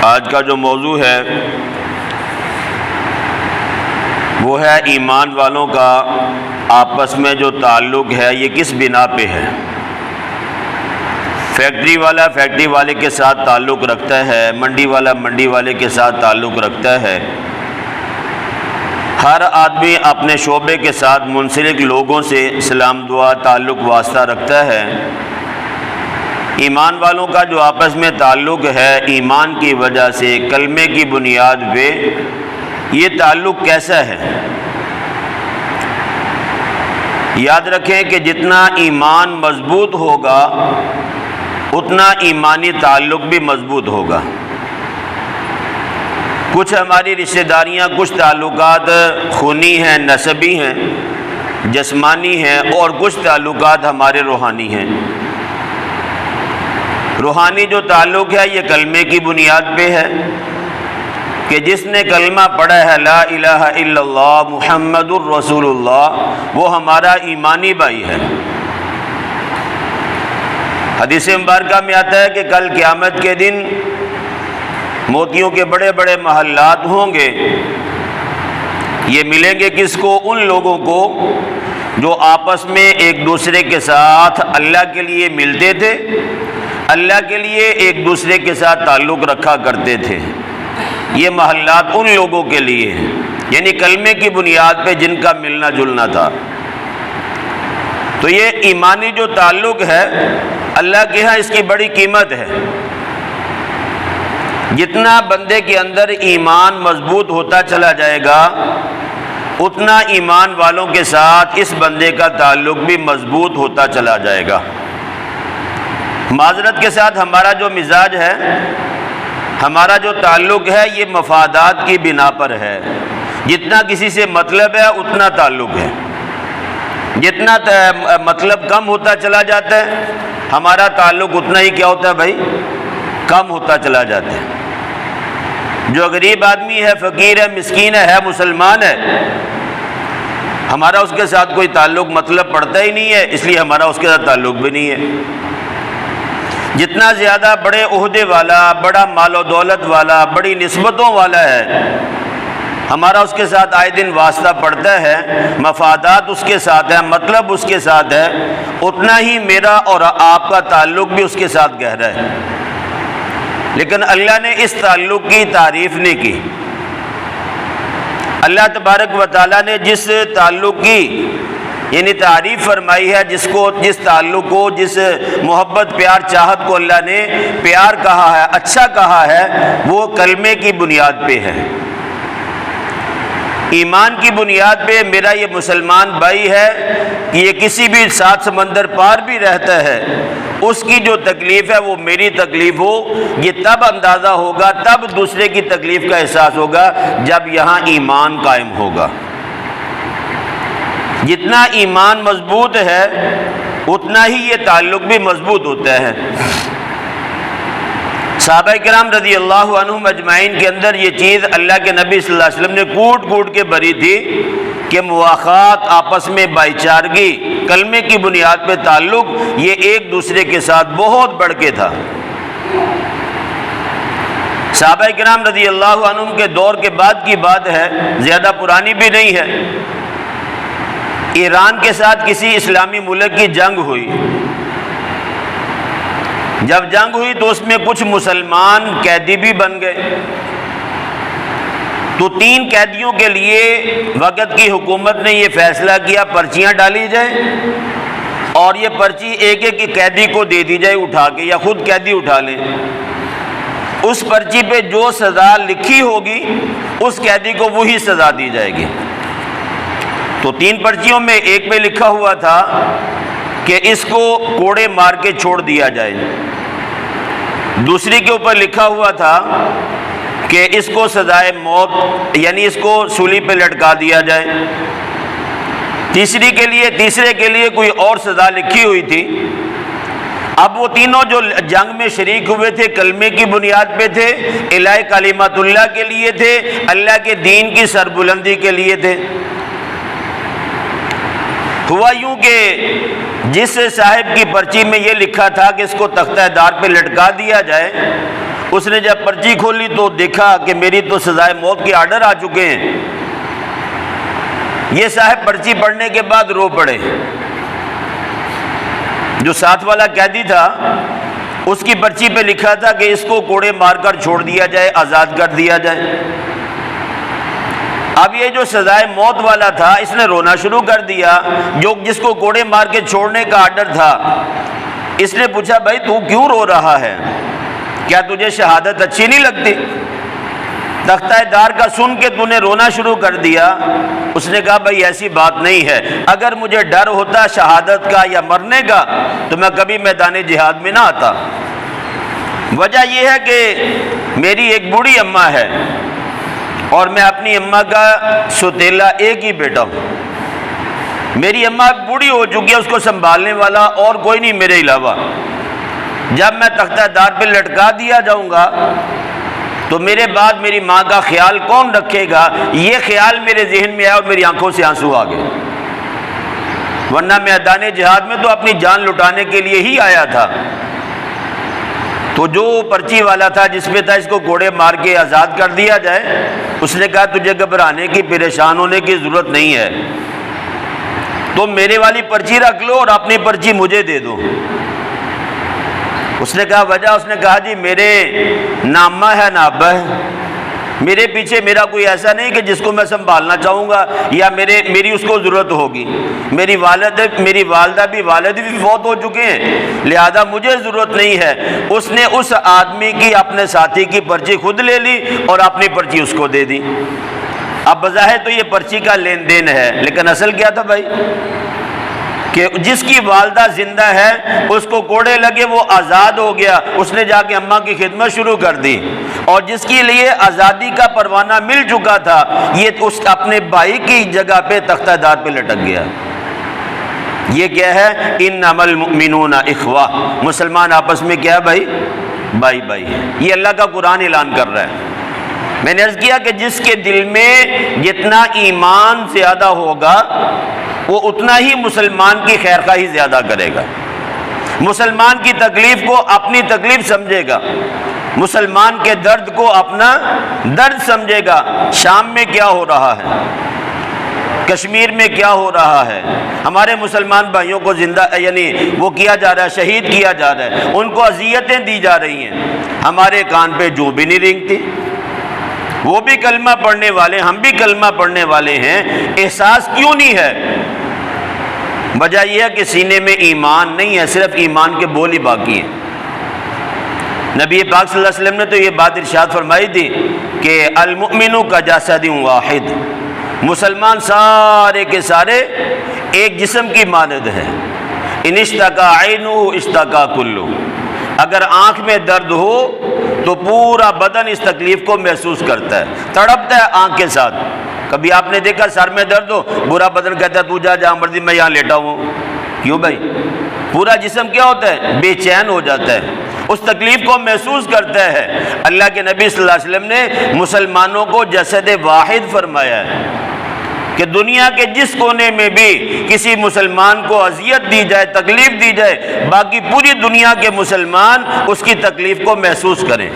آج کا جو موضوع ہے وہ ہے ایمان والوں کا آپس میں جو تعلق ہے یہ کس بنا پہ ہے۔ فیکٹری والا فیکٹری والے کے ساتھ تعلق رکھتا ہے، منڈی والا منڈی والے کے ساتھ تعلق رکھتا ہے، ہر آدمی اپنے شعبے کے ساتھ منسلک لوگوں سے سلام دعا تعلق واسطہ رکھتا ہے۔ ایمان والوں کا جو آپس میں تعلق ہے ایمان کی وجہ سے، کلمے کی بنیاد پہ، یہ تعلق کیسا ہے؟ یاد رکھیں کہ جتنا ایمان مضبوط ہوگا اتنا ایمانی تعلق بھی مضبوط ہوگا۔ کچھ ہماری رشتہ داریاں، کچھ تعلقات خونی ہیں، نسبی ہیں، جسمانی ہیں، اور کچھ تعلقات ہمارے روحانی ہیں۔ روحانی جو تعلق ہے یہ کلمے کی بنیاد پہ ہے کہ جس نے کلمہ پڑھا ہے لا الہ الا اللہ محمد الرسول اللہ، وہ ہمارا ایمانی بھائی ہے۔ حدیث مبارکہ میں آتا ہے کہ کل قیامت کے دن موتیوں کے بڑے بڑے محلات ہوں گے، یہ ملیں گے کس کو؟ ان لوگوں کو جو آپس میں ایک دوسرے کے ساتھ اللہ کے لیے ملتے تھے، اللہ کے لیے ایک دوسرے کے ساتھ تعلق رکھا کرتے تھے۔ یہ محلات ان لوگوں کے لیے ہیں، یعنی کلمے کی بنیاد پہ جن کا ملنا جلنا تھا۔ تو یہ ایمانی جو تعلق ہے اللہ کے ہاں اس کی بڑی قیمت ہے۔ جتنا بندے کے اندر ایمان مضبوط ہوتا چلا جائے گا اتنا ایمان والوں کے ساتھ اس بندے کا تعلق بھی مضبوط ہوتا چلا جائے گا۔ معذرت کے ساتھ ہمارا جو مزاج ہے، ہمارا جو تعلق ہے یہ مفادات کی بنا پر ہے۔ جتنا کسی سے مطلب ہے اتنا تعلق ہے، جتنا مطلب کم ہوتا چلا جاتا ہے ہمارا تعلق اتنا ہی کیا ہوتا ہے بھائی؟ کم ہوتا چلا جاتا ہے۔ جو غریب آدمی ہے، فقیر ہے، مسکین ہے، مسلمان ہے، ہمارا اس کے ساتھ کوئی تعلق مطلب پڑتا ہی نہیں ہے، اس لیے ہمارا اس کے ساتھ تعلق بھی نہیں ہے۔ جتنا زیادہ بڑے عہدے والا، بڑا مال و دولت والا، بڑی نسبتوں والا ہے، ہمارا اس کے ساتھ آئے دن واسطہ پڑتا ہے، مفادات اس کے ساتھ ہے، مطلب اس کے ساتھ ہے، اتنا ہی میرا اور آپ کا تعلق بھی اس کے ساتھ گہرا ہے۔ لیکن اللہ نے اس تعلق کی تعریف نہیں کی۔ اللہ تبارک و تعالیٰ نے جس تعلق کی یعنی تعریف فرمائی ہے، جس تعلق کو، جس محبت پیار چاہت کو اللہ نے پیار کہا ہے، اچھا کہا ہے، وہ کلمے کی بنیاد پہ ہے۔ ایمان کی بنیاد پہ میرا یہ مسلمان بھائی ہے، یہ کسی بھی سات سمندر پار بھی رہتا ہے، اس کی جو تکلیف ہے وہ میری تکلیف ہو، یہ تب اندازہ ہوگا، تب دوسرے کی تکلیف کا احساس ہوگا جب یہاں ایمان قائم ہوگا۔ جتنا ایمان مضبوط ہے اتنا ہی یہ تعلق بھی مضبوط ہوتا ہے۔ صحابہ کرام رضی اللہ عنہم اجمعین کے اندر یہ چیز اللہ کے نبی صلی اللہ علیہ وسلم نے کوٹ کوٹ کے بری تھی کہ مواخات، آپس میں بھائی چارگی، کلمے کی بنیاد پہ تعلق، یہ ایک دوسرے کے ساتھ بہت بڑھ کے تھا۔ صحابہ کرام رضی اللہ عنہم کے دور کے بعد کی بات ہے، زیادہ پرانی بھی نہیں ہے۔ ایران کے ساتھ کسی اسلامی ملک کی جنگ ہوئی۔ جب جنگ ہوئی تو اس میں کچھ مسلمان قیدی بھی بن گئے، تو 3 قیدیوں کے لیے وقت کی حکومت نے یہ فیصلہ کیا پرچیاں ڈالی جائیں اور یہ پرچی ایک ایک قیدی کو دے دی جائے اٹھا کے، یا خود قیدی اٹھا لیں۔ اس پرچی پہ جو سزا لکھی ہوگی اس قیدی کو وہی سزا دی جائے گی۔ تو 3 پرچیوں میں ایک پہ لکھا ہوا تھا کہ اس کو کوڑے مار کے چھوڑ دیا جائے، دوسری کے اوپر لکھا ہوا تھا کہ اس کو سزائے موت یعنی اس کو سولی پہ لٹکا دیا جائے، تیسرے کے لیے کوئی اور سزا لکھی ہوئی تھی۔ اب وہ تینوں جو جنگ میں شریک ہوئے تھے کلمے کی بنیاد پہ تھے، الہ کلمۃ اللہ کے لیے تھے، اللہ کے دین کی سربلندی کے لیے تھے۔ ہوا یوں کہ جس صاحب کی پرچی میں یہ لکھا تھا کہ اس کو تختہ دار پہ لٹکا دیا جائے، اس نے جب پرچی کھولی تو دیکھا کہ میری تو سزائے موت کے آرڈر آ چکے ہیں۔ یہ صاحب پرچی پڑھنے کے بعد رو پڑے۔ جو ساتھ والا قیدی تھا اس کی پرچی پہ لکھا تھا کہ اس کو کوڑے مار کر چھوڑ دیا جائے، آزاد کر دیا جائے۔ اب یہ جو سزائے موت والا تھا اس نے رونا شروع کر دیا، جس کو کوڑے مار کے چھوڑنے کا آرڈر تھا۔ اس نے پوچھا بھائی تو کیوں رو رہا ہے؟ کیا تجھے شہادت اچھی نہیں لگتی؟ تختہ دار کا سن کے تو نے رونا شروع کر دیا۔ اس نے کہا بھائی ایسی بات نہیں ہے، اگر مجھے ڈر ہوتا شہادت کا یا مرنے کا تو میں کبھی میدان جہاد میں نہ آتا۔ وجہ یہ ہے کہ میری ایک بوڑھی اماں ہے اور میں اپنی اماں کا سوتیلا ایک ہی بیٹا ہوں۔ میری اماں بوڑھی ہو چکی ہے، اس کو سنبھالنے والا اور کوئی نہیں میرے علاوہ۔ جب میں تختہ دار پہ لٹکا دیا جاؤں گا تو میرے بعد میری ماں کا خیال کون رکھے گا؟ یہ خیال میرے ذہن میں آیا اور میری آنکھوں سے آنسو آ گئے، ورنہ میدان جہاد میں تو اپنی جان لٹانے کے لیے ہی آیا تھا۔ تو جو پرچی والا تھا جس پہ تھا اس کو کوڑے مار کے آزاد کر دیا جائے، اس نے کہا تجھے گھبرانے کی، پریشان ہونے کی ضرورت نہیں ہے، تم میرے والی پرچی رکھ لو اور اپنی پرچی مجھے دے دو۔ اس نے کہا وجہ؟ اس نے کہا جی میرے نہ اماں ہے نہ ابا ہے، میرے پیچھے میرا کوئی ایسا نہیں کہ جس کو میں سنبھالنا چاہوں گا یا میری اس کو ضرورت ہوگی۔ میری والدہ بھی والد بھی فوت ہو چکے ہیں، لہذا مجھے ضرورت نہیں ہے۔ اس نے اس آدمی کی، اپنے ساتھی کی پرچی خود لے لی اور اپنی پرچی اس کو دے دی۔ اب بظاہر تو یہ پرچی کا لین دین ہے، لیکن اصل کیا تھا بھائی؟ کہ جس کی والدہ زندہ ہے اس کو کوڑے لگے، وہ آزاد ہو گیا، اس نے جا کے اماں کی خدمت شروع کر دی، اور جس کے لیے آزادی کا پروانہ مل چکا تھا یہ اس اپنے بھائی کی جگہ پہ تختہ دار پہ لٹک گیا۔ یہ کیا ہے؟ انما المؤمنون اخوہ، مسلمان آپس میں کیا ہے بھائی؟ بھائی بھائی ہے۔ یہ اللہ کا قرآن اعلان کر رہا ہے۔ میں نے عرض کیا کہ جس کے دل میں جتنا ایمان زیادہ ہوگا وہ اتنا ہی مسلمان کی خیرخواہی زیادہ کرے گا، مسلمان کی تکلیف کو اپنی تکلیف سمجھے گا، مسلمان کے درد کو اپنا درد سمجھے گا۔ شام میں کیا ہو رہا ہے، کشمیر میں کیا ہو رہا ہے، ہمارے مسلمان بھائیوں کو زندہ یعنی وہ کیا جا رہا ہے، شہید کیا جا رہا ہے، ان کو اذیتیں دی جا رہی ہیں، ہمارے کان پہ جو بھی نہیں رینگتی۔ وہ بھی کلمہ پڑھنے والے، ہم بھی کلمہ پڑھنے والے ہیں، احساس کیوں نہیں ہے؟ وجہ یہ ہے کہ سینے میں ایمان نہیں ہے، صرف ایمان کے بول ہی باقی ہیں۔ نبی پاک صلی اللہ علیہ وسلم نے تو یہ بات ارشاد فرمائی تھی کہ المؤمن کا جسد واحد، مسلمان سارے کے سارے ایک جسم کی مانند ہے۔ ان اشتکا عینہ اشتکا کلہ، اگر آنکھ میں درد ہو تو پورا بدن اس تکلیف کو محسوس کرتا ہے، تڑپتا ہے آنکھ کے ساتھ۔ کبھی آپ نے دیکھا سر میں درد ہو، برا بدن کہتا ہے تو جا جہاں مرضی میں یہاں لیٹا ہوں، کیوں بھائی؟ پورا جسم کیا ہوتا ہے؟ بے چین ہو جاتا ہے، اس تکلیف کو محسوس کرتا ہے۔ اللہ کے نبی صلی اللہ علیہ وسلم نے مسلمانوں کو جسد واحد فرمایا ہے کہ دنیا کے جس کونے میں بھی کسی مسلمان کو اذیت دی جائے، تکلیف دی جائے، باقی پوری دنیا کے مسلمان اس کی تکلیف کو محسوس کریں۔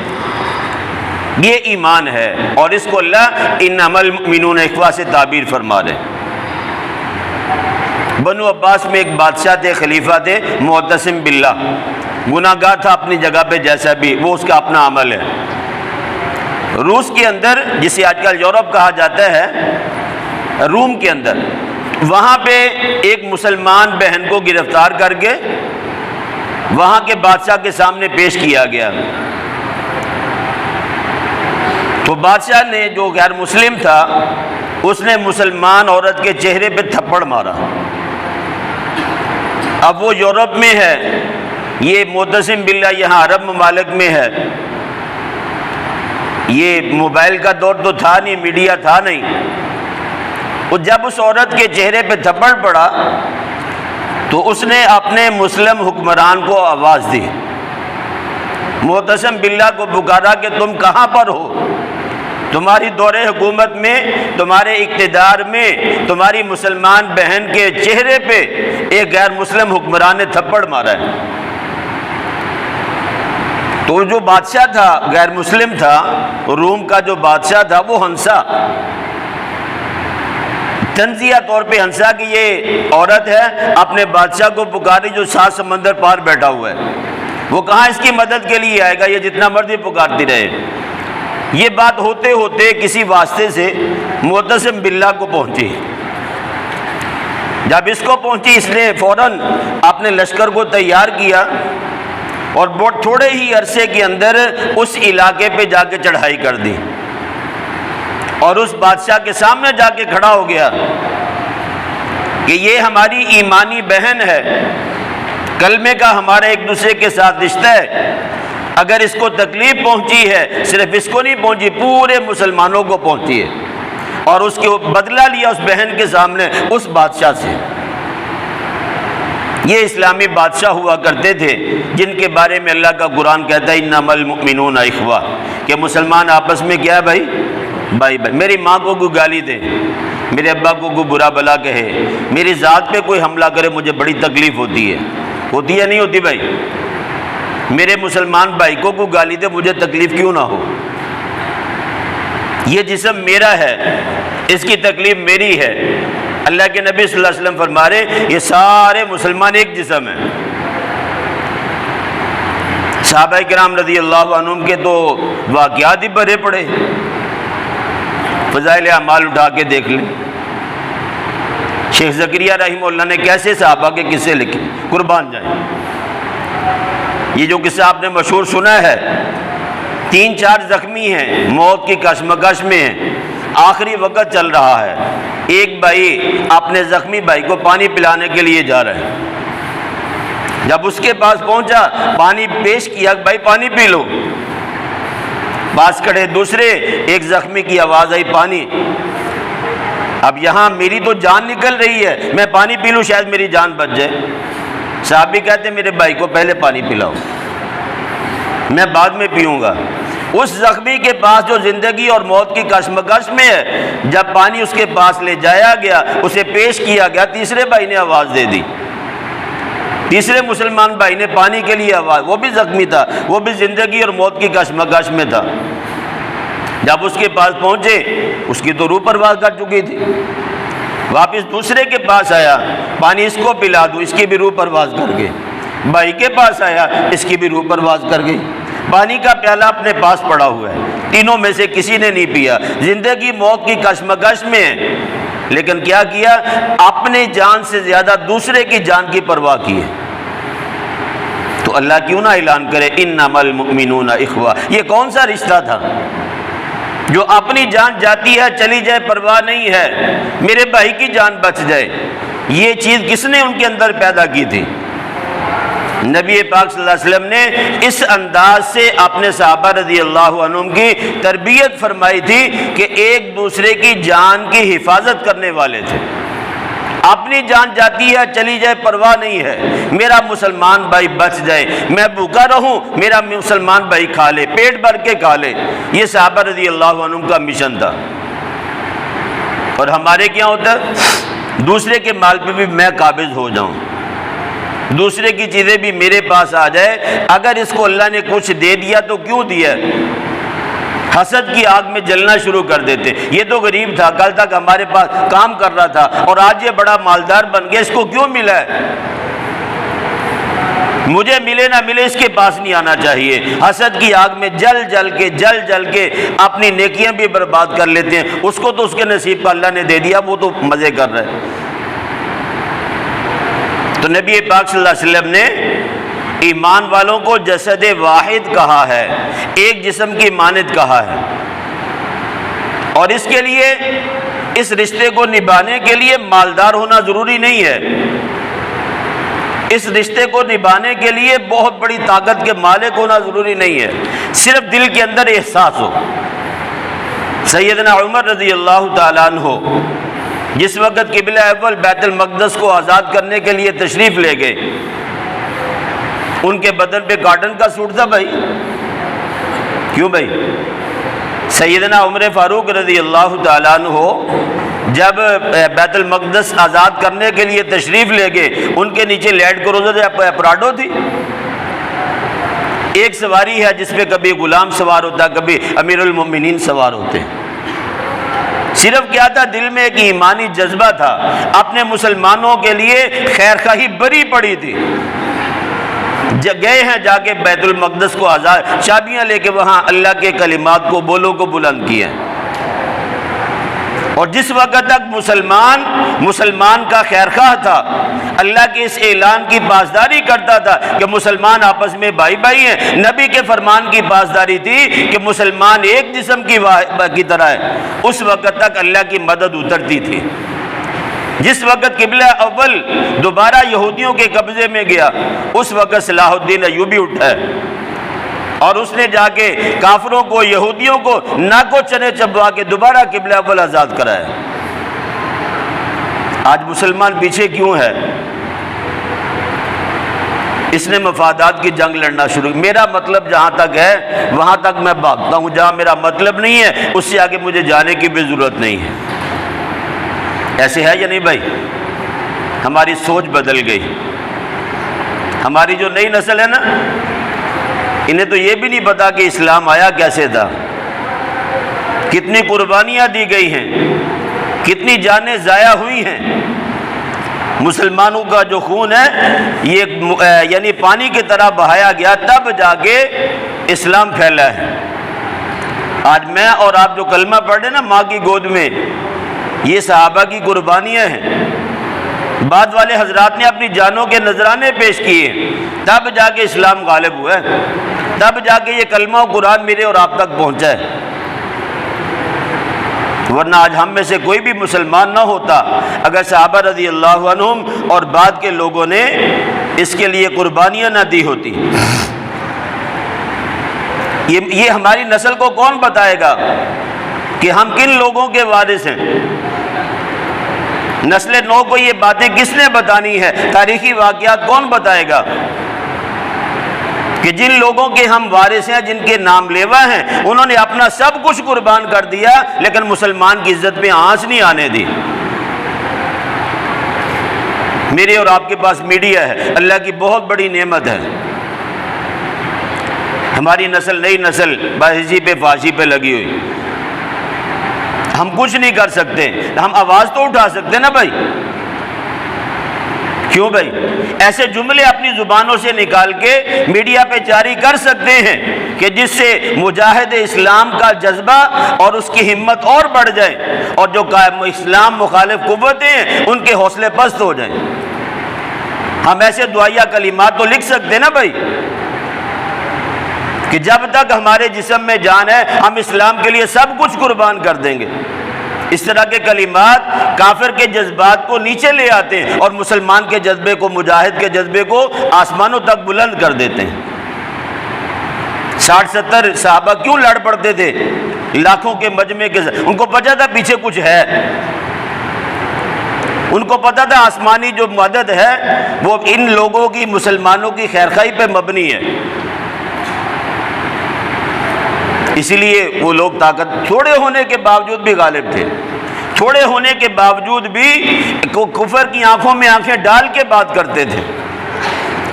یہ ایمان ہے، اور اس کو اللہ انما المؤمنون اخوہ سے تعبیر فرما رہے ہیں۔ بنو عباس میں ایک بادشاہ تھے، خلیفہ تھے، معتصم باللہ، گناہ گار تھا اپنی جگہ پہ جیسا بھی، وہ اس کا اپنا عمل ہے۔ روس کے اندر، جسے آج کل یورپ کہا جاتا ہے، روم کے اندر، وہاں پہ ایک مسلمان بہن کو گرفتار کر کے وہاں کے بادشاہ کے سامنے پیش کیا گیا۔ تو بادشاہ نے، جو غیر مسلم تھا، اس نے مسلمان عورت کے چہرے پہ تھپڑ مارا۔ اب وہ یورپ میں ہے، یہ معتصم باللہ یہاں عرب ممالک میں ہے، یہ موبائل کا دور تو تھا نہیں، میڈیا تھا نہیں۔ اور جب اس عورت کے چہرے پہ تھپڑ پڑا تو اس نے اپنے مسلم حکمران کو آواز دی، معتصم باللہ کو پکارا کہ تم کہاں پر ہو؟ تمہاری دور حکومت میں، تمہارے اقتدار میں، تمہاری مسلمان بہن کے چہرے پہ ایک غیر مسلم حکمران نے تھپڑ مارا ہے۔ تو جو بادشاہ تھا غیر مسلم تھا، روم کا جو بادشاہ تھا وہ ہنسا، تنزیہ طور پہ ہنسا کہ یہ عورت ہے اپنے بادشاہ کو پکاری جو 7 سمندر پار بیٹھا ہوا ہے، وہ کہاں اس کی مدد کے لیے آئے گا، یہ جتنا مرضی پکارتی رہے۔ یہ بات ہوتے ہوتے کسی واسطے سے معتصم باللہ کو پہنچی۔ جب اس کو پہنچی، اس نے فوراً اپنے لشکر کو تیار کیا اور بہت تھوڑے ہی عرصے کے اندر اس علاقے پہ جا کے چڑھائی کر دی اور اس بادشاہ کے سامنے جا کے کھڑا ہو گیا کہ یہ ہماری ایمانی بہن ہے، کلمے کا ہمارا ایک دوسرے کے ساتھ رشتہ ہے، اگر اس کو تکلیف پہنچی ہے صرف اس کو نہیں پہنچی، پورے مسلمانوں کو پہنچی ہے، اور اس کے بدلہ لیا اس بہن کے سامنے اس بادشاہ سے۔ یہ اسلامی بادشاہ ہوا کرتے تھے جن کے بارے میں اللہ کا قرآن کہتا ہے انما المؤمنون اخوہ، کہ مسلمان آپس میں کیا ہے بھائی بھائی۔ میری ماں کو کوئی گالی دے، میرے ابا کو کوئی برا بلا کہے، میری ذات پہ کوئی حملہ کرے، مجھے بڑی تکلیف ہوتی ہے نہیں ہوتی بھائی؟ میرے مسلمان بھائی کو کوئی گالی دے، مجھے تکلیف کیوں نہ ہو؟ یہ جسم میرا ہے، اس کی تکلیف میری ہے۔ اللہ کے نبی صلی اللہ علیہ وسلم فرما رہے یہ سارے مسلمان ایک جسم ہیں۔ صحابہ کرام رضی اللہ عنہم کے تو واقعات ہی بھرے پڑے، فضائل اعمال اٹھا کے دیکھ لیں۔ شیخ زکریا رحمہ اللہ نے کیسے صحابہ کے قصے لکھے، قربان جائیں۔ یہ جو قصہ آپ نے مشہور سنا ہے، 3-4 زخمی ہیں، موت کی کشمکش میں ہیں، آخری وقت چل رہا ہے، ایک بھائی اپنے زخمی بھائی کو پانی پلانے کے لیے جا رہے ہیں، جب اس کے پاس پہنچا پانی پیش کیا، بھائی پانی پی لو، پاس کھڑے دوسرے ایک زخمی کی آواز آئی پانی، اب یہاں میری تو جان نکل رہی ہے، میں پانی پی لوں شاید میری جان بچ جائے۔ صحابی کہتے میرے بھائی کو پہلے پانی پلاؤ، میں بعد میں پیوں گا۔ اس زخمی کے پاس جو زندگی اور موت کی کشمکش میں ہے، جب پانی اس کے پاس لے جایا گیا، اسے پیش کیا گیا، تیسرے بھائی نے آواز دے دی، تیسرے مسلمان بھائی نے پانی کے لیے آواز، وہ بھی زخمی تھا، وہ بھی زندگی اور موت کی کشمکش میں تھا۔ جب اس کے پاس پہنچے، اس کی تو روح پرواز کر چکی تھی، واپس دوسرے کے پاس آیا، پانی اس کو پلا دوں، اس کی بھی روح پرواز کر گئی، بھائی کے پاس آیا، اس کی بھی روح پرواز کر گئی، پانی کا پیالہ اپنے پاس پڑا ہوا ہے، تینوں میں سے کسی نے نہیں پیا، زندگی موت کی کشمکش میں ہے، لیکن کیا کیا؟ اپنے جان سے زیادہ دوسرے کی جان کی پرواہ کی ہے۔ تو اللہ کیوں نہ اعلان کرے انما المؤمنون اخوہ؟ یہ کون سا رشتہ تھا جو اپنی جان جاتی ہے چلی جائے پرواہ نہیں ہے، میرے بھائی کی جان بچ جائے؟ یہ چیز کس نے ان کے اندر پیدا کی تھی؟ نبی پاک صلی اللہ علیہ وسلم نے اس انداز سے اپنے صحابہ رضی اللہ عنہم کی تربیت فرمائی تھی کہ ایک دوسرے کی جان کی حفاظت کرنے والے تھے۔ اپنی جان جاتی ہے چلی جائے پرواہ نہیں ہے، میرا مسلمان بھائی بچ جائے، میں بھوکا رہوں میرا مسلمان بھائی کھا لے، پیٹ بھر کے کھا لے، یہ صحابہ رضی اللہ عنہم کا مشن تھا۔ اور ہمارے کیا ہوتا ہے؟ دوسرے کے مال پہ بھی میں قابض ہو جاؤں، دوسرے کی چیزیں بھی میرے پاس آ جائے، اگر اس کو اللہ نے کچھ دے دیا تو کیوں دیا؟ حسد کی آگ میں جلنا شروع کر دیتے، یہ تو غریب تھا، کل تک ہمارے پاس کام کر رہا تھا اور آج یہ بڑا مالدار بن گیا، اس کو کیوں ملا ہے؟ مجھے ملے نہ ملے اس کے پاس نہیں آنا چاہیے۔ حسد کی آگ میں جل جل کے اپنی نیکیاں بھی برباد کر لیتے ہیں، اس کو تو اس کے نصیب کا اللہ نے دے دیا، وہ تو مزے کر رہے ہیں۔ تو نبی پاک صلی اللہ علیہ وسلم نے ایمان والوں کو جسد واحد کہا ہے، ایک جسم کی مانند کہا ہے، اور اس کے لیے اس رشتے کو نبھانے کے لیے مالدار ہونا ضروری نہیں ہے، اس رشتے کو نبھانے کے لیے بہت بڑی طاقت کے مالک ہونا ضروری نہیں ہے، صرف دل کے اندر احساس ہو۔ سیدنا عمر رضی اللہ تعالیٰ عنہ جس وقت قبلہ اول بیت المقدس کو آزاد کرنے کے لیے تشریف لے گئے، ان کے بدن پہ کاٹن کا سوٹ تھا بھائی، کیوں بھائی؟ سیدنا عمر فاروق رضی اللہ تعالیٰ عنہ جب بیت المقدس آزاد کرنے کے لیے تشریف لے گئے، ان کے نیچے لیڈ کروزر پراڈو تھی، ایک سواری ہے جس پہ کبھی غلام سوار ہوتا، کبھی امیر المومنین سوار ہوتے ہیں۔ صرف کیا تھا؟ دل میں ایک ایمانی جذبہ تھا، اپنے مسلمانوں کے لیے خیر خواہی بری پڑی تھی۔ گئے ہیں جا کے بیت المقدس کو آزاد چابیاں لے کے وہاں اللہ کے کلمات کو، بولوں کو بلند کیا، اور جس وقت تک مسلمان کا خیر خواہ تھا، اللہ کے اس اعلان کی پاسداری کرتا تھا کہ مسلمان آپس میں بھائی بھائی ہیں، نبی کے فرمان کی پاسداری تھی کہ مسلمان ایک جسم کی طرح ہے، اس وقت تک اللہ کی مدد اترتی تھی۔ جس وقت قبلہ اول دوبارہ یہودیوں کے قبضے میں گیا، اس وقت صلاح الدین ایوبی اٹھا ہے اور اس نے جا کے کافروں کو، یہودیوں کو ناکو چنے چبوا کے دوبارہ قبلہ اول آزاد کرایا۔ آج مسلمان پیچھے کیوں ہے؟ اس نے مفادات کی جنگ لڑنا شروع۔ میرا مطلب جہاں تک ہے وہاں تک میں بھاگتا ہوں، جہاں میرا مطلب نہیں ہے اس سے آگے مجھے جانے کی بھی ضرورت نہیں ہے۔ ایسے ہے یا نہیں بھائی؟ ہماری سوچ بدل گئی۔ ہماری جو نئی نسل ہے نا، انہیں تو یہ بھی نہیں پتا کہ اسلام آیا کیسے تھا، کتنی قربانیاں دی گئی ہیں، کتنی جانیں ضائع ہوئی ہیں۔ مسلمانوں کا جو خون ہے یہ یعنی پانی کی طرح بہایا گیا، تب جا کے اسلام پھیلا ہے۔ آج میں اور آپ جو کلمہ پڑھ رہے ہیں نا ماں کی گود میں، یہ صحابہ کی قربانیاں ہیں۔ بعد والے حضرات نے اپنی جانوں کے نذرانے پیش کیے، تب جا کے اسلام غالب ہوا ہے، تب جا کے یہ کلمہ و قرآن میرے اور آپ تک پہنچا ہے۔ ورنہ آج ہم میں سے کوئی بھی مسلمان نہ ہوتا اگر صحابہ رضی اللہ عنہم اور بعد کے لوگوں نے اس کے لیے قربانیاں نہ دی ہوتی۔ یہ ہماری نسل کو کون بتائے گا کہ ہم کن لوگوں کے وارث ہیں؟ نسل نو کو یہ باتیں کس نے بتانی ہے؟ تاریخی واقعات کون بتائے گا کہ جن لوگوں کے ہم وارث ہیں، جن کے نام لیوا ہیں، انہوں نے اپنا سب کچھ قربان کر دیا لیکن مسلمان کی عزت پہ آنچ نہیں آنے دی۔ میرے اور آپ کے پاس میڈیا ہے، اللہ کی بہت بڑی نعمت ہے۔ ہماری نسل، نئی نسل بازی پہ فاشی پہ لگی ہوئی، ہم کچھ نہیں کر سکتے، ہم آواز تو اٹھا سکتے نا بھائی۔ کیوں بھائی؟ ایسے جملے اپنی زبانوں سے نکال کے میڈیا پہ جاری کر سکتے ہیں کہ جس سے مجاہد اسلام کا جذبہ اور اس کی ہمت اور بڑھ جائے، اور جو اسلام مخالف قوتیں ہیں ان کے حوصلے پست ہو جائیں۔ ہم ایسے دعائیہ کلمات تو لکھ سکتے ہیں نا بھائی کہ جب تک ہمارے جسم میں جان ہے ہم اسلام کے لیے سب کچھ قربان کر دیں گے۔ اس طرح کے کلمات کافر کے جذبات کو نیچے لے آتے ہیں اور مسلمان کے جذبے کو، مجاہد کے جذبے کو آسمانوں تک بلند کر دیتے ہیں۔ 60-70 صحابہ کیوں لڑ پڑتے تھے لاکھوں کے مجمع کے ساتھ؟ ان کو پتا تھا پیچھے کچھ ہے، ان کو پتا تھا آسمانی جو مدد ہے وہ ان لوگوں کی، مسلمانوں کی خیرخواہی پہ مبنی ہے۔ اسی لیے وہ لوگ طاقت تھوڑے ہونے کے باوجود بھی غالب تھے، تھوڑے ہونے کے باوجود بھی کفر کی آنکھوں میں آنکھیں ڈال کے بات کرتے تھے۔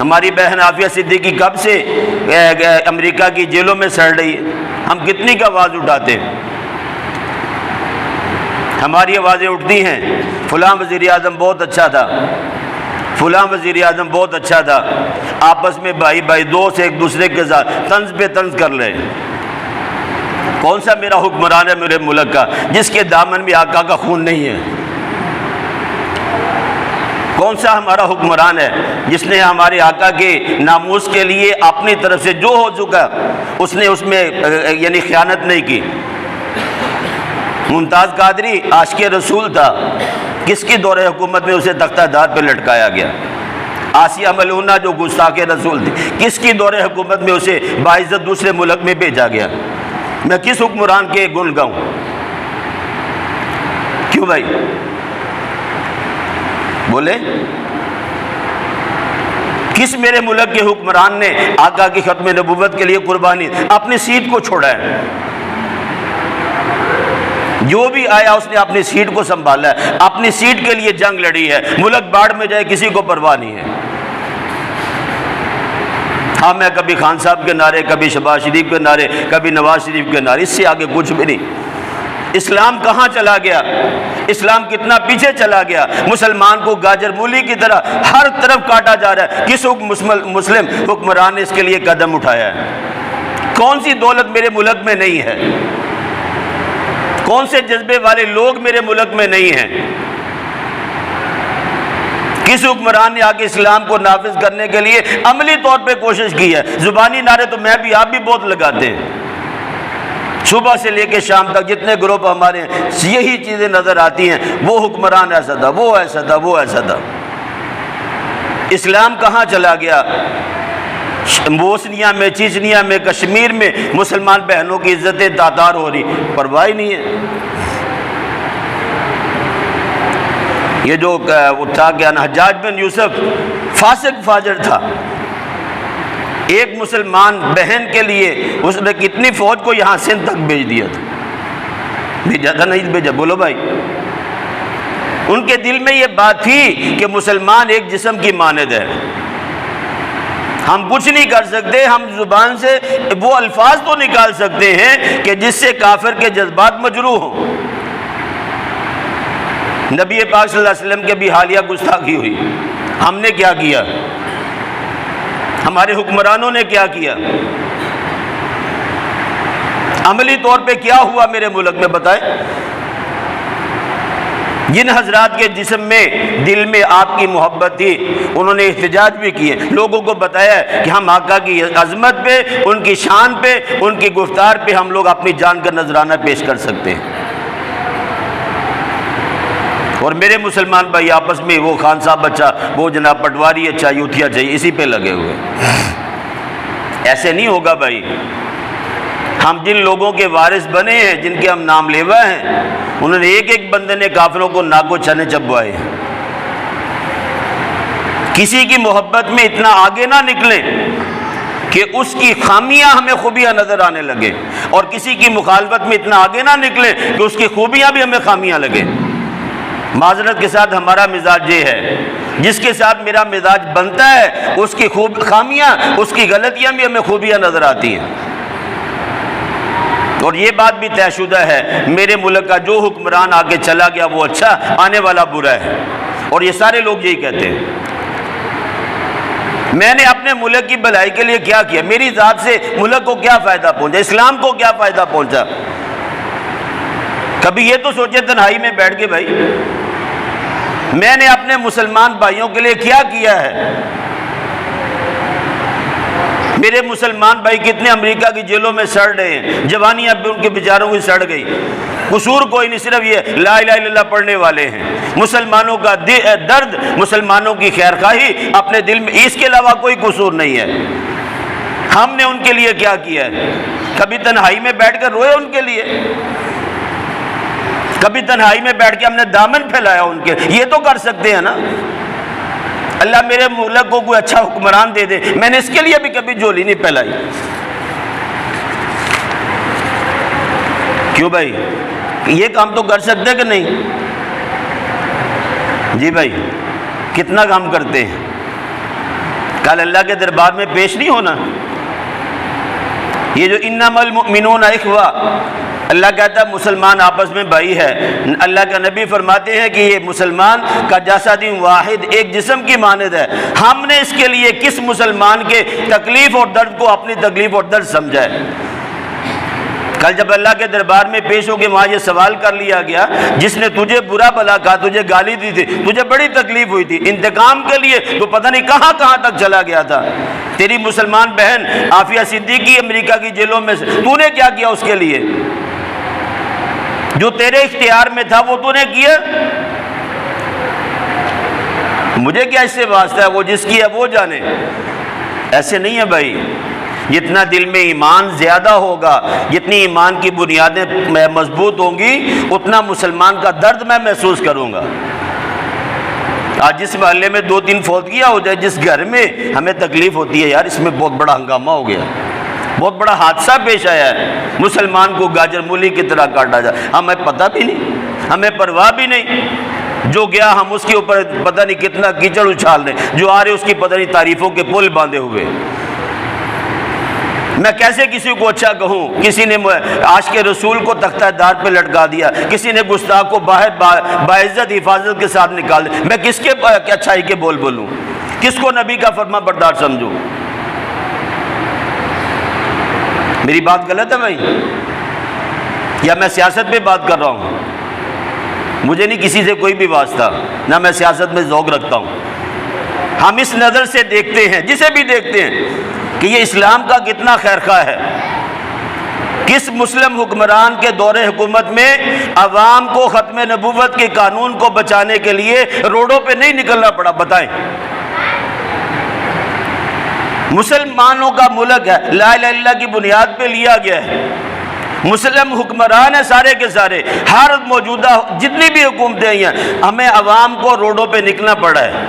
ہماری بہن عافیہ صدیقی کب سے امریکہ کی جیلوں میں سڑ رہی ہے، ہم کتنی کا آواز اٹھاتے ہیں؟ ہماری آوازیں اٹھتی ہیں، فلاں وزیر اعظم بہت اچھا تھا، فلاں وزیر اعظم بہت اچھا تھا، آپس میں بھائی بھائی دوست ایک دوسرے کے ساتھ طنز پہ طنز کر رہے ہیں۔ کون سا میرا حکمران ہے میرے ملک کا جس کے دامن میں آقا کا خون نہیں ہے؟ کون سا ہمارا حکمران ہے جس نے ہمارے آقا کے ناموس کے لیے اپنی طرف سے جو ہو چکا اس نے اس میں یعنی خیانت نہیں کی؟ ممتاز قادری عاشق رسول تھا، کس کی دور حکومت میں اسے تختہ دار پہ لٹکایا گیا؟ آسیہ ملعونہ جو گستاخ رسول تھی، کس کی دور حکومت میں اسے باعزت دوسرے ملک میں بھیجا گیا؟ میں کس حکمران کے گن گاؤں؟ کیوں بھائی بولے؟ کس میرے ملک کے حکمران نے آقا کی ختم نبوت کے لیے قربانی اپنی سیٹ کو چھوڑا ہے؟ جو بھی آیا اس نے اپنی سیٹ کو سنبھالا ہے، اپنی سیٹ کے لیے جنگ لڑی ہے، ملک باڑ میں جائے کسی کو پرواہ نہیں ہے۔ ہاں میں کبھی خان صاحب کے نعرے، کبھی شہباز شریف کے نعرے، کبھی نواز شریف کے نعرے، اس سے آگے کچھ بھی نہیں۔ اسلام کہاں چلا گیا؟ اسلام کتنا پیچھے چلا گیا؟ مسلمان کو گاجر مولی کی طرح ہر طرف کاٹا جا رہا ہے۔ کس مسلم حکمران نے اس کے لیے قدم اٹھایا ہے؟ کون سی دولت میرے ملک میں نہیں ہے؟ کون سے جذبے والے لوگ میرے ملک میں نہیں ہیں؟ کس حکمران نے آگے اسلام کو نافذ کرنے کے لیے عملی طور پہ کوشش کی ہے؟ زبانی نعرے تو میں بھی آپ بھی بہت لگاتے ہیں، صبح سے لے کے شام تک جتنے گروپ ہمارے ہیں یہی چیزیں نظر آتی ہیں، وہ حکمران ایسا تھا، وہ ایسا تھا، وہ ایسا تھا۔ اسلام کہاں چلا گیا؟ بوسنیا میں، چیچنیا میں، کشمیر میں مسلمان بہنوں کی عزتیں تاتار ہو رہی، پرواہ نہیں ہے۔ یہ جو وہ تھا کیا نا، حجاج بن یوسف فاسق فاجر تھا، ایک مسلمان بہن کے لیے اس نے کتنی فوج کو یہاں سندھ تک بھیج دیا تھا، بھیجا تھا نہیں بھیجا؟ بولو بھائی۔ ان کے دل میں یہ بات تھی کہ مسلمان ایک جسم کی مانند ہے، ہم کچھ نہیں کر سکتے، ہم زبان سے وہ الفاظ تو نکال سکتے ہیں کہ جس سے کافر کے جذبات مجروح ہوں۔ نبی پاک صلی اللہ علیہ وسلم کے بھی حالیہ گستاخی ہوئی، ہم نے کیا کیا؟ ہمارے حکمرانوں نے کیا کیا؟ عملی طور پہ کیا ہوا میرے ملک میں بتائیں؟ جن حضرات کے جسم میں، دل میں آپ کی محبت تھی، انہوں نے احتجاج بھی کیے، لوگوں کو بتایا کہ ہم آقا کی عظمت پہ، ان کی شان پہ، ان کی گفتار پہ ہم لوگ اپنی جان کا نذرانہ پیش کر سکتے ہیں۔ اور میرے مسلمان بھائی آپس میں وہ خان صاحب اچھا، وہ جناب پٹواری اچھا، یوتھیا چاہیے، اسی پہ لگے ہوئے۔ ایسے نہیں ہوگا بھائی۔ ہم جن لوگوں کے وارث بنے ہیں، جن کے ہم نام لیوا ہیں، انہوں نے ایک ایک بندے نے کافروں کو ناکو چنے چبوائے ہیں۔ کسی کی محبت میں اتنا آگے نہ نکلیں کہ اس کی خامیاں ہمیں خوبیاں نظر آنے لگے، اور کسی کی مخالفت میں اتنا آگے نہ نکلیں کہ اس کی خوبیاں بھی ہمیں خامیاں لگیں۔ معذرت کے ساتھ ہمارا مزاج یہ ہے، جس کے ساتھ میرا مزاج بنتا ہے اس کی خامیاں، اس کی غلطیاں بھی ہمیں خوبیاں نظر آتی ہیں۔ اور یہ بات بھی طے شدہ ہے، میرے ملک کا جو حکمران آگے چلا گیا وہ اچھا، آنے والا برا ہے، اور یہ سارے لوگ یہی کہتے ہیں۔ میں نے اپنے ملک کی بھلائی کے لیے کیا کیا؟ میری ذات سے ملک کو کیا فائدہ پہنچا؟ اسلام کو کیا فائدہ پہنچا؟ کبھی یہ تو سوچے تنہائی میں بیٹھ کے بھائی، میں نے اپنے مسلمان بھائیوں کے لیے کیا کیا ہے؟ میرے مسلمان بھائی کتنے امریکہ کی جیلوں میں سڑ رہے ہیں، جوانیاں بھی ان کے بیچاروں کی سڑ گئی، قصور کوئی نہیں، صرف یہ لا الہ الا اللہ پڑھنے والے ہیں۔ مسلمانوں کا درد، مسلمانوں کی خیر خواہی اپنے دل میں، اس کے علاوہ کوئی قصور نہیں ہے۔ ہم نے ان کے لیے کیا کیا ہے؟ کبھی تنہائی میں بیٹھ کر روئے ان کے لیے؟ کبھی تنہائی میں بیٹھ کے ہم نے دامن پھیلایا ان کے؟ یہ تو کر سکتے ہیں نا۔ اللہ میرے ملک کو کوئی اچھا حکمران دے دے، میں نے اس کے لیے بھی کبھی جھولی نہیں پھیلائی۔ کیوں بھائی؟ یہ کام تو کر سکتے کہ نہیں؟ جی بھائی، کتنا کام کرتے ہیں؟ کل اللہ کے دربار میں پیش نہیں ہونا؟ یہ جو انما المؤمنون اخوہ، اللہ کہتا ہے مسلمان آپس میں بھائی ہے۔ اللہ کا نبی فرماتے ہیں کہ یہ مسلمان کا جسد واحد، ایک جسم کی مانند ہے۔ ہم نے اس کے لیے کس مسلمان کے تکلیف اور درد کو اپنی تکلیف اور درد سمجھا ہے؟ کل جب اللہ کے دربار میں پیش ہو کے وہاں یہ سوال کر لیا گیا، جس نے تجھے برا بھلا کہا، تجھے گالی دی تھی، تجھے بڑی تکلیف ہوئی تھی، انتقام کے لیے تو پتہ نہیں کہاں کہاں تک چلا گیا تھا، تیری مسلمان بہن عافیہ صدیقی امریکہ کی جیلوں میں سے، تو نے کیا کیا اس کے لیے؟ جو تیرے اختیار میں تھا وہ تو نے کیا؟ مجھے کیا اس سے واسطہ ہے، وہ جس کی ہے وہ جانے۔ ایسے نہیں ہے بھائی۔ جتنا دل میں ایمان زیادہ ہوگا، جتنی ایمان کی بنیادیں مضبوط ہوں گی، اتنا مسلمان کا درد میں محسوس کروں گا۔ آج جس محلے میں 2-3 فوتگیاں ہو جائے، جس گھر میں ہمیں تکلیف ہوتی ہے، یار اس میں بہت بڑا ہنگامہ ہو گیا، بہت بڑا حادثہ پیش آیا ہے، مسلمان کو گاجر مولی کی طرح کاٹا جائے، ہمیں پتہ بھی نہیں، ہمیں پرواہ بھی نہیں، جو گیا ہم اس کے اوپر پتہ نہیں کتنا کیچڑ اچھال رہے، جو آ رہے اس کی پتہ نہیں تعریفوں کے پل باندھے ہوئے۔ میں کیسے کسی کو اچھا کہوں؟ کسی نے عاشق رسول کو تختہ دار پہ لٹکا دیا، کسی نے گستاخ کو باہر باعزت حفاظت کے ساتھ نکال دیا، میں کس کے اچھائی کے بول بولوں؟ کس کو نبی کا فرما بردار سمجھوں؟ میری بات غلط ہے بھائی؟ یا میں سیاست پہ بات کر رہا ہوں؟ مجھے نہیں کسی سے کوئی بھی واسطہ، نہ میں سیاست میں ذوق رکھتا ہوں۔ ہم اس نظر سے دیکھتے ہیں، جسے بھی دیکھتے ہیں، کہ یہ اسلام کا کتنا خیرخواہ ہے۔ کس مسلم حکمران کے دور حکومت میں عوام کو ختم نبوت کے قانون کو بچانے کے لیے روڈوں پہ نہیں نکلنا پڑا؟ بتائیں۔ مسلمانوں کا ملک ہے، لا الہ الا اللہ کی بنیاد پہ لیا گیا ہے، مسلم حکمران ہیں سارے کے سارے، ہر موجودہ جتنی بھی حکومتیں ہیں، ہمیں عوام کو روڈوں پہ نکلنا پڑا ہے۔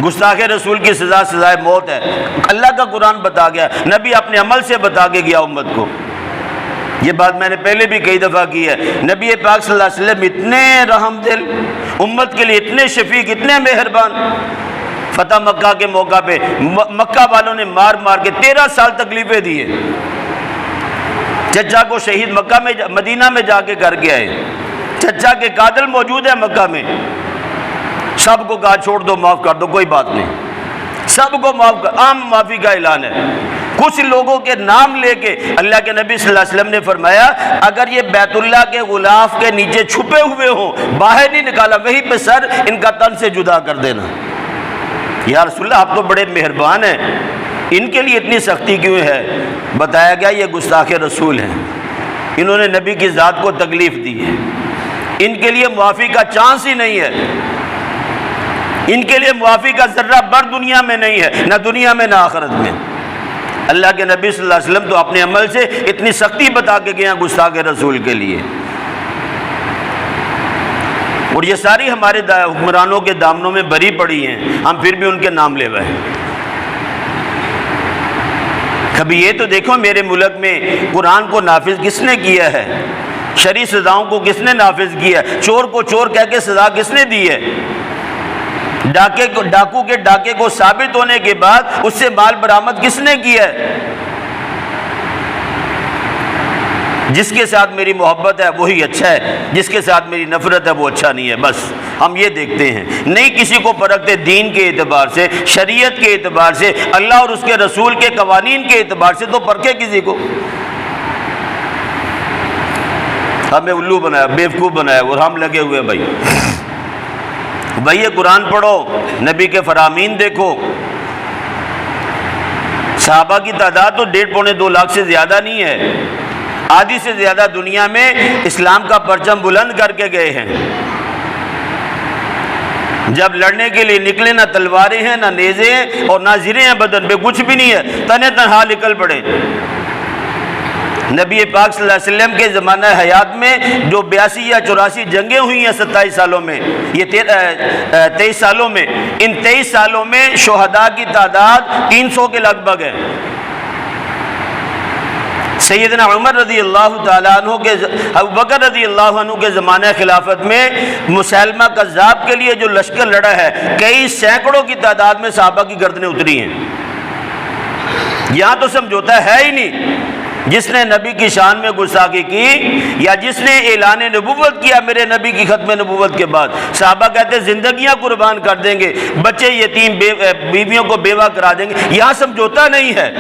گستاخ رسول کی سزا سزائے موت ہے، اللہ کا قرآن بتا گیا، نبی اپنے عمل سے بتا کے گیا امت کو۔ یہ بات میں نے پہلے بھی کئی دفعہ کی ہے، نبی پاک صلی اللہ علیہ وسلم اتنے رحم دل، امت کے لیے اتنے شفیق، اتنے مہربان۔ فتح مکہ کے موقع پہ مکہ والوں نے مار مار کے 13 سال تکلیفیں دی ہیں۔ چچا کو شہید مکہ میں مدینہ میں جا کے کر کے آئے، چچا کے قاتل موجود ہے مکہ میں، سب کو کہا چھوڑ دو، معاف کر دو، کوئی بات نہیں، سب کو معاف کر، عام معافی کا اعلان ہے۔ کچھ لوگوں کے نام لے کے اللہ کے نبی صلی اللہ علیہ وسلم نے فرمایا اگر یہ بیت اللہ کے غلاف کے نیچے چھپے ہوئے ہوں، باہر نہیں نکالا، وہیں پہ سر ان کا تن سے جدا کر دینا۔ یا رسول اللہ آپ تو بڑے مہربان ہیں، ان کے لیے اتنی سختی کیوں ہے؟ بتایا گیا یہ گستاخ رسول ہیں، انہوں نے نبی کی ذات کو تکلیف دی ہے، ان کے لیے معافی کا چانس ہی نہیں ہے، ان کے لیے معافی کا ذرہ بر دنیا میں نہیں ہے، نہ دنیا میں نہ آخرت میں۔ اللہ کے نبی صلی اللہ علیہ وسلم تو اپنے عمل سے اتنی سختی بتا کے گئے ہیں گستاخ رسول کے لیے، اور یہ ساری ہمارے حکمرانوں کے دامنوں میں بری پڑی ہیں، ہم پھر بھی ان کے نام لے رہے ہیں۔ کبھی یہ تو دیکھو میرے ملک میں قرآن کو نافذ کس نے کیا ہے؟ شرعی سزاؤں کو کس نے نافذ کیا ہے؟ چور کو چور کہہ کے سزا کس نے دی ہے؟ ڈاکو کے ڈاکے کو ثابت ہونے کے بعد اس سے مال برآمد کس نے کیا ہے؟ جس کے ساتھ میری محبت ہے وہی اچھا ہے، جس کے ساتھ میری نفرت ہے وہ اچھا نہیں ہے، بس ہم یہ دیکھتے ہیں، نہیں کسی کو پرکھتے دین کے اعتبار سے، شریعت کے اعتبار سے، اللہ اور اس کے رسول کے قوانین کے اعتبار سے تو پرکھے کسی کو۔ ہمیں الو بنایا، بیوقوف بنایا، اور ہم لگے ہوئے بھائی یہ قرآن پڑھو، نبی کے فرامین دیکھو، صحابہ کی تعداد تو 1.5-2 لاکھ سے زیادہ نہیں ہے، آدھی سے زیادہ دنیا میں اسلام کا پرچم بلند کر کے گئے ہیں۔ جب لڑنے کے لیے نکلے نہ تلواریں ہیں، نہ نیزے ہیں، اور نہ زریں ہیں بدن پہ، کچھ بھی نہیں ہے، تنے تنہا نکل پڑے۔ نبی پاک صلی اللہ علیہ وسلم کے زمانہ حیات میں جو 82 یا 84 جنگیں ہوئی ہیں 27 سالوں میں، یہ 23 سالوں میں، ان 23 سالوں میں شہداء کی تعداد 300 کے لگ بھگ ہے۔ سیدنا عمر رضی اللہ تعالیٰ عنہ کے، ابوبکر رضی اللہ عنہ کے زمانہ خلافت میں مسیلمہ کذاب کے لیے جو لشکر لڑا ہے، کئی سینکڑوں کی تعداد میں صحابہ کی گردنیں اتری ہیں۔ یہاں تو سمجھوتا ہے ہی نہیں، جس نے نبی کی شان میں گستاخی کی یا جس نے اعلان نبوت کیا میرے نبی کی ختم نبوت کے بعد، صحابہ کہتے ہیں زندگیاں قربان کر دیں گے، بچے یتیم، بیویوں کو بیوہ کرا دیں گے، یہاں سمجھوتا نہیں ہے۔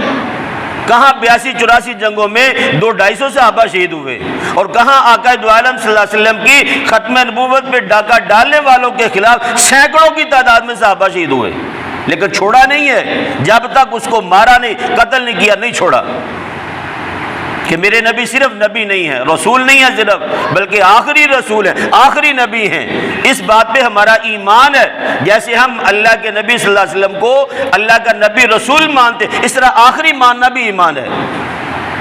کہاں 82-84 جنگوں میں 200-250 صحابہ شہید ہوئے، اور کہاں آقا دو عالم صلی اللہ علیہ وسلم کی ختم نبوت پہ ڈاکہ ڈالنے والوں کے خلاف سینکڑوں کی تعداد میں صحابہ شہید ہوئے، لیکن چھوڑا نہیں ہے، جب تک اس کو مارا نہیں، قتل نہیں کیا، نہیں چھوڑا۔ کہ میرے نبی صرف نبی نہیں ہے، رسول نہیں ہے صرف، بلکہ آخری رسول ہے، آخری نبی ہیں۔ اس بات پہ ہمارا ایمان ہے، جیسے ہم اللہ کے نبی صلی اللہ علیہ وسلم کو اللہ کا نبی رسول مانتے، اس طرح آخری ماننا بھی ایمان ہے۔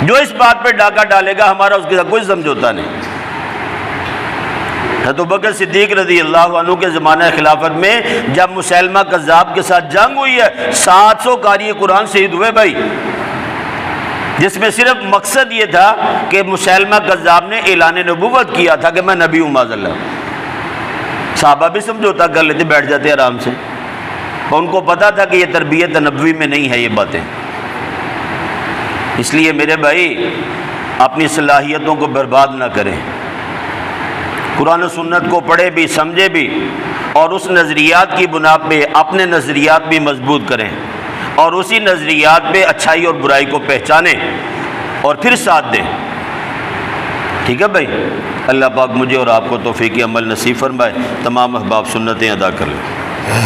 جو اس بات پہ ڈاکہ ڈالے گا ہمارا اس کے ساتھ کوئی سمجھوتا نہیں۔ حضرت ابوبکر صدیق رضی اللہ عنہ کے زمانہ خلافت میں جب مسیلمہ کذاب کے ساتھ جنگ ہوئی ہے، 700 قاری قرآن شہید ہوئے بھائی، جس میں صرف مقصد یہ تھا کہ مسیلمہ کذاب نے اعلان نبوت کیا تھا کہ میں نبی ہوں معاذ اللہ۔ صحابہ بھی سمجھوتا کر لیتے، بیٹھ جاتے آرام سے، اور ان کو پتا تھا کہ یہ تربیت نبوی میں نہیں ہے یہ باتیں۔ اس لیے میرے بھائی اپنی صلاحیتوں کو برباد نہ کریں، قرآن و سنت کو پڑھے بھی، سمجھے بھی، اور اس نظریات کی بنا پہ اپنے نظریات بھی مضبوط کریں، اور اسی نظریات پہ اچھائی اور برائی کو پہچانیں اور پھر ساتھ دیں۔ ٹھیک ہے بھائی؟ اللہ پاک مجھے اور آپ کو توفیق عمل نصیب فرمائے، تمام احباب سنتیں ادا کر لیں۔